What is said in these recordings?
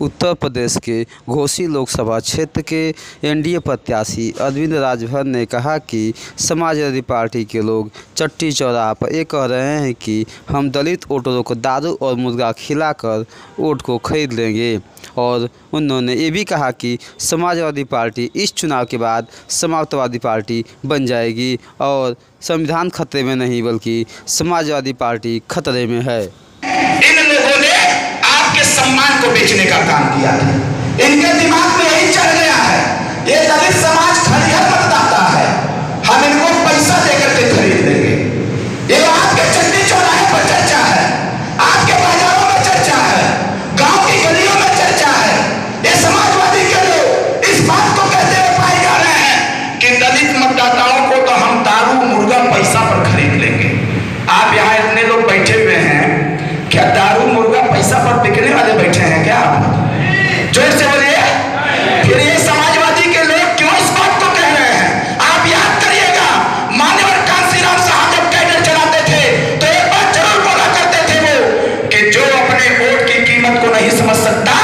उत्तर प्रदेश के घोसी लोकसभा क्षेत्र के एनडीए प्रत्याशी अरविंद राजभर ने कहा कि समाजवादी पार्टी के लोग चट्टी चौराहा पर ये कह रहे हैं कि हम दलित वोटरों को दारू और मुर्गा खिलाकर वोट को खरीद लेंगे। और उन्होंने ये भी कहा कि समाजवादी पार्टी इस चुनाव के बाद समाजवादी पार्टी बन जाएगी और संविधान खतरे में नहीं बल्कि समाजवादी पार्टी खतरे में है। इन लोगों ने आपके सम्मान को बेचने का काम किया है। इनके दिमाग में यही चल गया है, ये दलित समाज खरीहर मतदाता है, हम इनको पैसा देकर के खरीद लेंगे। ये आपके चट्टी चौराहे पर चर्चा है, आपके बाजारों में चर्चा है, गांव की गलियों में चर्चा है। ये समाजवादी के लोग इस बात को कहते हुए पाए जा रहे हैं कि दलित मतदाताओं को तो हम दारू मुर्गा पैसा पर खरीद लेंगे। आप यहाँ इतने लोग बैठे हुए हैं, क्या दारू मुर्गा पैसा पर बिकने वाले बैठे हैं क्या आप? जोर से बोलिए। फिर ये समाजवादी के लोग क्यों इस बात को कह रहे हैं? आप याद करिएगा, मान्यवर कांशीराम साहब जब कैडर चलाते थे तो एक बात जरूर बोला करते थे वो कि जो अपने वोट की कीमत को नहीं समझ सकता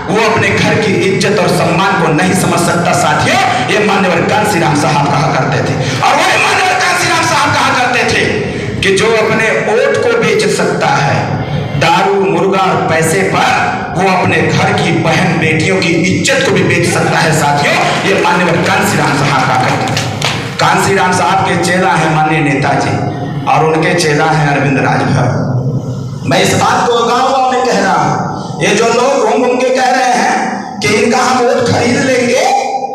वो अपने घर की इज्जत और सम्मान को नहीं समझ सकता। साथियों, ये मान्यवर कांशीराम साहब कहा करते थे। और वही मान्यवर कांशीराम साहब कहा करते थे कि जो अपने वोट को बेच सकता है दारू मुर्गा और पैसे पर, वो अपने घर की बहन बेटियों की इज्जत को भी बेच सकता है। साथियों, ये माननीय कांशीराम साहब का कहना है। कांशीराम साहब के चेला है माननीय नेताजी और उनके चेला है अरविंद राजभर। मैं इस बात को गाँव में कह रहा हूं, ये जो लोग घूम घूम के कह रहे हैं कि इनका हम वोट खरीद लेंगे,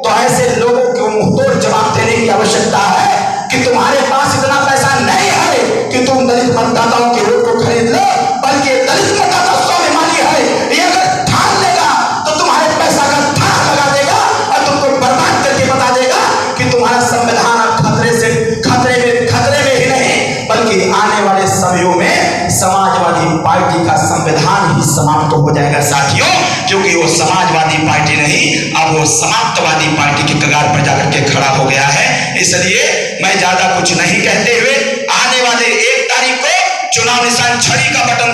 तो ऐसे लोगों को मुंहतोड़ जवाब देने की आवश्यकता है कि तुम्हारे पास इतना पैसा नहीं है कि तुम दलित मतदाताओं के वोट को खरीद लो, बल्कि दलित मतदाता स्वाभिमानी है, ये अगर ठान लेगा तो तुम्हारे पैसा का थाह लगा देगा और तुमको बर्बाद करके बता देगा कि तुम्हारा संविधान अब खतरे में ही नहीं बल्कि आने वाले समयों में समाजवादी पार्टी का संविधान ही समाप्त हो जाएगा। साथियों, क्योंकि वो समाजवादी पार्टी नहीं, अब वो समाप्तवादी पार्टी के कगार पर जाकर के खड़ा हो गया है। इसलिए मैं ज्यादा कुछ नहीं कहते हुए आने वाले 1 तारीख को चुनाव निशान छड़ी का बटन